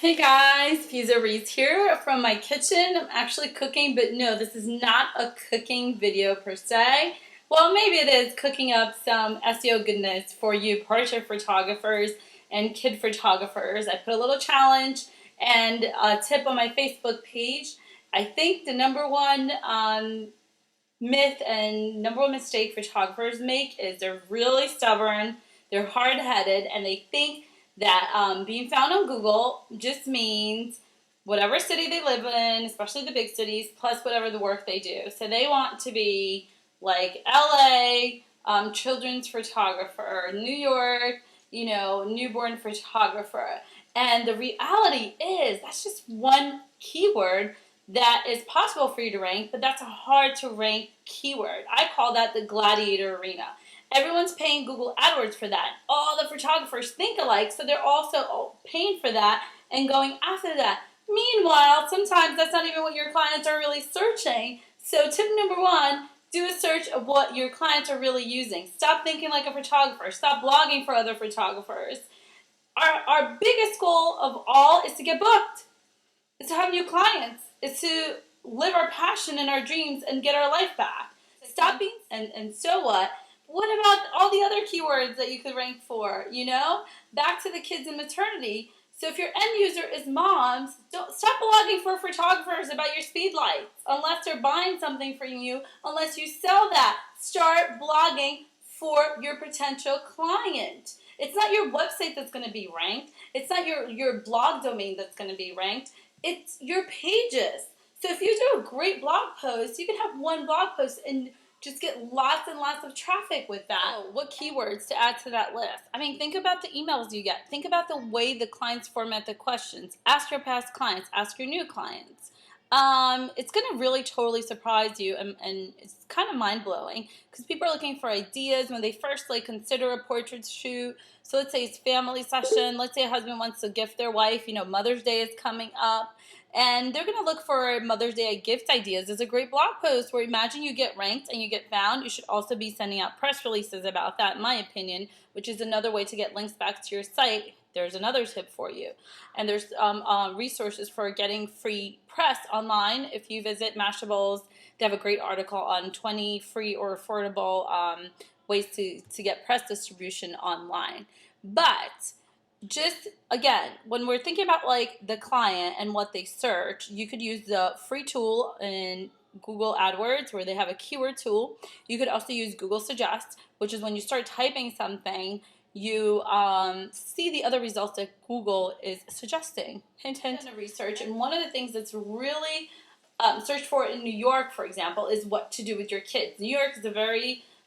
Hey guys, Pizza Reese here from my kitchen. I'm actually cooking, but no, this is not a cooking video per se. Well, maybe it is cooking up some SEO goodness for you portrait photographers and kid photographers. I put a little challenge and a tip on my Facebook page. I think the number one myth and number one mistake photographers make is they're really stubborn, they're hard-headed, and they think that being found on Google just means whatever city they live in, especially the big cities, plus whatever the work they do. So they want to be like LA, children's photographer, New York, newborn photographer. And the reality is that's just one keyword that is possible for you to rank, but that's a hard to rank keyword. I call that the gladiator arena. Everyone's paying Google AdWords for that. All the photographers think alike, so they're also paying for that and going after that. Meanwhile, sometimes that's not even what your clients are really searching. So tip number one, do a search of what your clients are really using. Stop thinking like a photographer. Stop blogging for other photographers. Our biggest goal of all is to get booked. It's to have new clients. It's to live our passion and our dreams and get our life back. Stop being, and so what? What about all the other keywords that you could rank for, Back to the kids in maternity. So if your end user is moms, don't stop blogging for photographers about your speed lights unless they're buying something from you, unless you sell that. Start blogging for your potential client. It's not your website that's going to be ranked. It's not your blog domain that's going to be ranked. It's your pages. So if you do a great blog post, you can have one blog post and just get lots and lots of traffic with that. Oh, what keywords to add to that list? I mean, think about the emails you get. Think about the way the clients format the questions. Ask your past clients. Ask your new clients. It's going to really totally surprise you, and it's kind of mind-blowing because people are looking for ideas when they first consider a portrait shoot. So let's say it's family session. Let's say a husband wants to gift their wife. Mother's Day is coming up. And they're going to look for Mother's Day gift ideas. There's a great blog post where imagine you get ranked and you get found. You should also be sending out press releases about that, in my opinion, which is another way to get links back to your site. There's another tip for you. And there's resources for getting free press online. If you visit Mashables, they have a great article on 20 free or affordable ways to get press distribution online. But just again, when we're thinking about the client and what they search, you could use the free tool in Google AdWords where they have a keyword tool. You could also use Google Suggest, which is when you start typing something, you see the other results that Google is suggesting. Hint, hint. Research, and one of the things that's really searched for in New York, for example, is what to do with your kids. New York is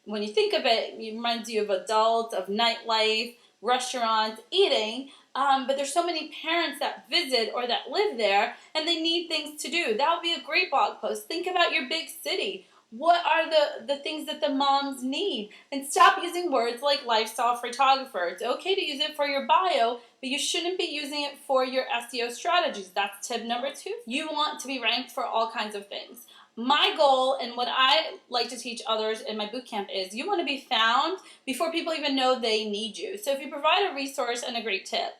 when you think of it, it reminds you of adults, of nightlife, restaurants, eating, but there's so many parents that visit or that live there and they need things to do. That would be a great blog post. Think about your big city. What are the things that the moms need? And stop using words like lifestyle photographer. It's okay to use it for your bio, but you shouldn't be using it for your SEO strategies. That's tip number two. You want to be ranked for all kinds of things. My goal and what I like to teach others in my bootcamp is you want to be found before people even know they need you. So if you provide a resource and a great tip,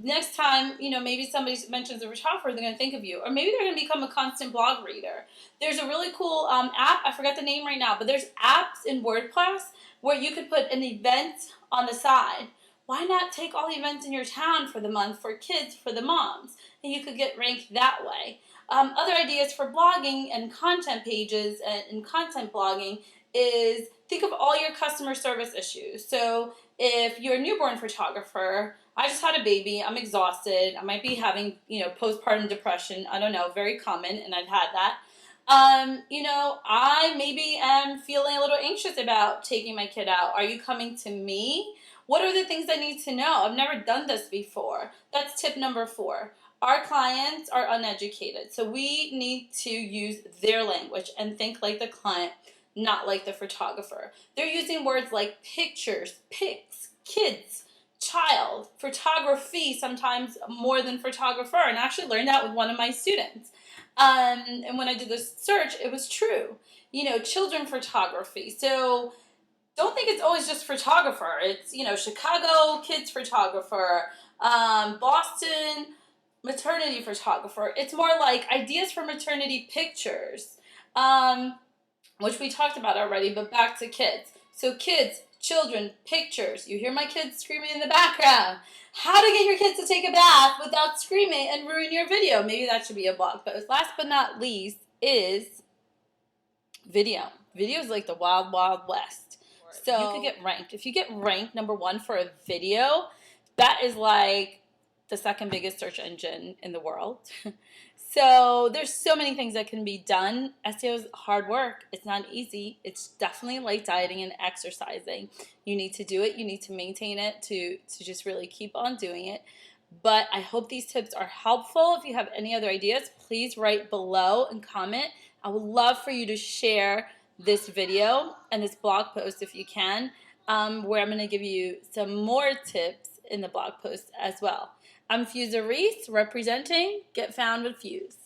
next time, maybe somebody mentions a photographer, they're going to think of you. Or maybe they're going to become a constant blog reader. There's a really cool app, I forgot the name right now, but there's apps in WordPress where you could put an event on the side. Why not take all the events in your town for the month for kids, for the moms? And you could get ranked that way. Other ideas for blogging and content pages and content blogging is think of all your customer service issues. So if you're a newborn photographer, I just had a baby, I'm exhausted, I might be having, postpartum depression, I don't know, very common, and I've had that. I maybe am feeling a little anxious about taking my kid out. Are you coming to me? What are the things I need to know? I've never done this before. That's tip number 4. Our clients are uneducated, so we need to use their language and think like the client, not like the photographer. They're using words like pictures, pics, kids, child, photography, sometimes more than photographer, and I actually learned that with one of my students. And when I did this search, it was true. Children photography. So don't think it's always just photographer. It's, Chicago kids photographer, Boston maternity photographer. It's more like ideas for maternity pictures, which we talked about already, but back to kids. So kids, children, pictures. You hear my kids screaming in the background. How to get your kids to take a bath without screaming and ruin your video. Maybe that should be a blog post. Last but not least is video. Video is like the wild, wild west. So you could get ranked. If you get ranked #1 for a video, that is like the second biggest search engine in the world. So there's so many things that can be done. SEO is hard work. It's not easy. It's definitely like dieting and exercising. You need to do it. You need to maintain it to just really keep on doing it. But I hope these tips are helpful. If you have any other ideas, please write below and comment. I would love for you to share this video and this blog post if you can, where I'm going to give you some more tips in the blog post as well. I'm Fuser Reese, representing Get Found with Fuse.